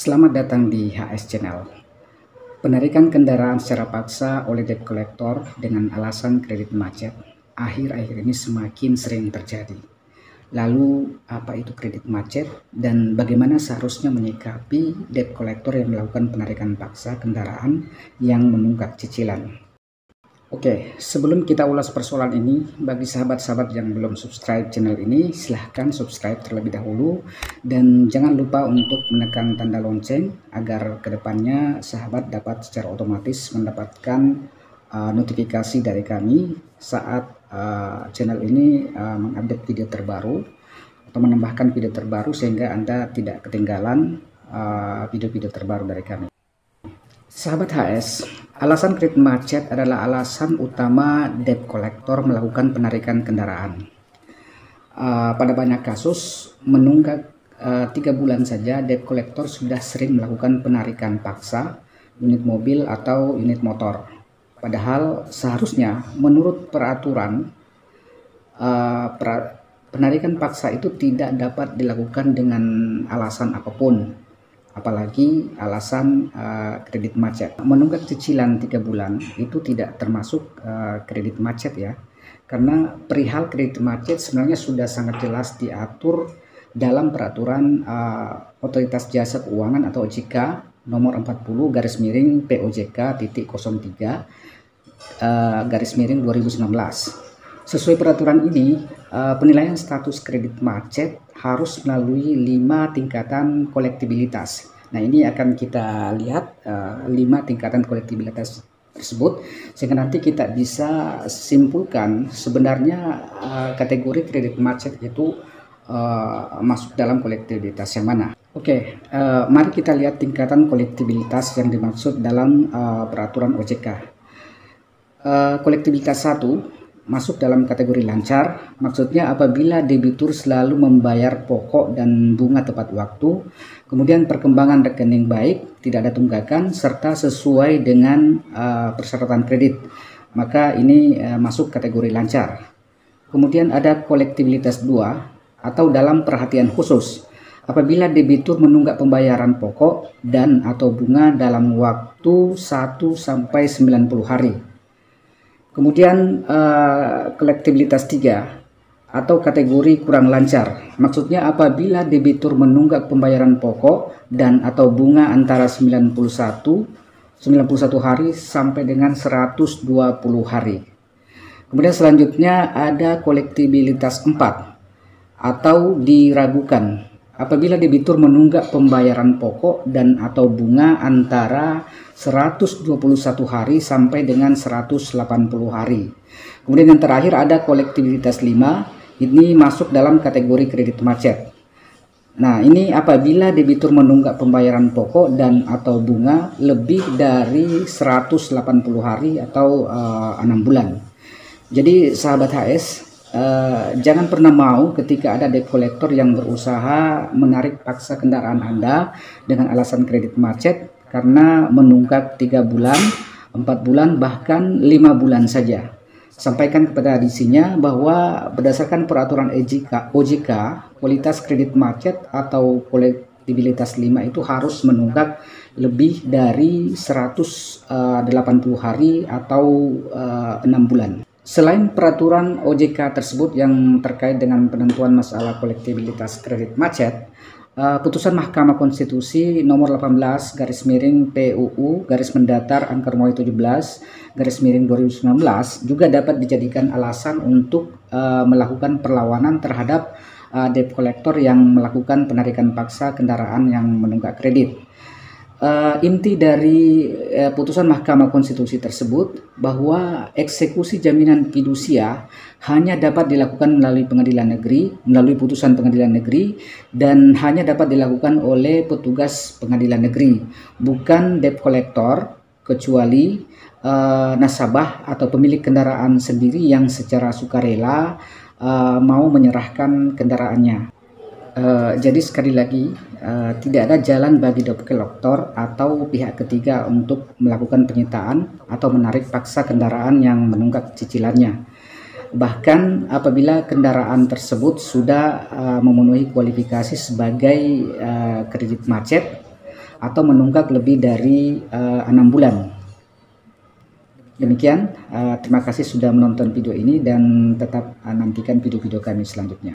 Selamat datang di HS Channel. Penarikan kendaraan secara paksa oleh debt collector dengan alasan kredit macet akhir-akhir ini semakin sering terjadi. Lalu, apa itu kredit macet dan bagaimana seharusnya menyikapi debt collector yang melakukan penarikan paksa kendaraan yang menunggak cicilan? Oke, sebelum kita ulas persoalan ini, bagi sahabat-sahabat yang belum subscribe channel ini, silahkan subscribe terlebih dahulu dan jangan lupa untuk menekan tanda lonceng agar kedepannya sahabat dapat secara otomatis mendapatkan notifikasi dari kami saat channel ini mengupdate video terbaru atau menambahkan video terbaru sehingga Anda tidak ketinggalan video-video terbaru dari kami. Sahabat HS, alasan kredit macet adalah alasan utama debt collector melakukan penarikan kendaraan. Pada banyak kasus, menunggak 3 bulan saja, debt collector sudah sering melakukan penarikan paksa unit mobil atau unit motor. Padahal seharusnya menurut peraturan, penarikan paksa itu tidak dapat dilakukan dengan alasan apapun. Apalagi alasan kredit macet. Menunggak cicilan 3 bulan itu tidak termasuk kredit macet ya, karena perihal kredit macet sebenarnya sudah sangat jelas diatur dalam peraturan Otoritas Jasa Keuangan atau OJK nomor 40 POJK.03/2019. Sesuai peraturan ini, penilaian status kredit macet harus melalui 5 tingkatan kolektibilitas. Nah, ini akan kita lihat 5 tingkatan kolektibilitas tersebut, sehingga nanti kita bisa simpulkan sebenarnya kategori kredit macet itu masuk dalam kolektibilitas yang mana. Oke, mari kita lihat tingkatan kolektibilitas yang dimaksud dalam peraturan OJK. Kolektibilitas 1 masuk dalam kategori lancar, maksudnya apabila debitur selalu membayar pokok dan bunga tepat waktu, kemudian perkembangan rekening baik, tidak ada tunggakan, serta sesuai dengan persyaratan kredit, maka ini masuk kategori lancar. Kemudian ada kolektibilitas 2 atau dalam perhatian khusus, apabila debitur menunggak pembayaran pokok dan atau bunga dalam waktu 1-90 hari. Kemudian kolektibilitas 3 atau kategori kurang lancar, maksudnya apabila debitur menunggak pembayaran pokok dan atau bunga antara 91 hari sampai dengan 120 hari. Kemudian selanjutnya ada kolektibilitas 4 atau diragukan, apabila debitur menunggak pembayaran pokok dan atau bunga antara 121 hari sampai dengan 180 hari. Kemudian yang terakhir ada kolektibilitas 5, ini masuk dalam kategori kredit macet. Nah, ini apabila debitur menunggak pembayaran pokok dan atau bunga lebih dari 180 hari atau 6 bulan. Jadi sahabat HS, jangan pernah mau ketika ada debt collector yang berusaha menarik paksa kendaraan Anda dengan alasan kredit macet karena menunggak 3 bulan, 4 bulan, bahkan 5 bulan saja. Sampaikan kepada adisinya bahwa berdasarkan peraturan OJK, kualitas kredit macet atau kolektibilitas 5 itu harus menunggak lebih dari 180 hari atau 6 bulan. Selain peraturan OJK tersebut yang terkait dengan penentuan masalah kolektibilitas kredit macet, putusan Mahkamah Konstitusi nomor 18/PUU/17/2019 juga dapat dijadikan alasan untuk melakukan perlawanan terhadap debt collector yang melakukan penarikan paksa kendaraan yang menunggak kredit. Inti dari putusan Mahkamah Konstitusi tersebut bahwa eksekusi jaminan fidusia hanya dapat dilakukan melalui pengadilan negeri, melalui putusan pengadilan negeri, dan hanya dapat dilakukan oleh petugas pengadilan negeri, bukan debt collector, kecuali nasabah atau pemilik kendaraan sendiri yang secara sukarela mau menyerahkan kendaraannya. Jadi sekali lagi, tidak ada jalan bagi debt collector atau pihak ketiga untuk melakukan penyitaan atau menarik paksa kendaraan yang menunggak cicilannya. Bahkan apabila kendaraan tersebut sudah memenuhi kualifikasi sebagai kredit macet atau menunggak lebih dari 6 bulan. Demikian, terima kasih sudah menonton video ini dan tetap nantikan video-video kami selanjutnya.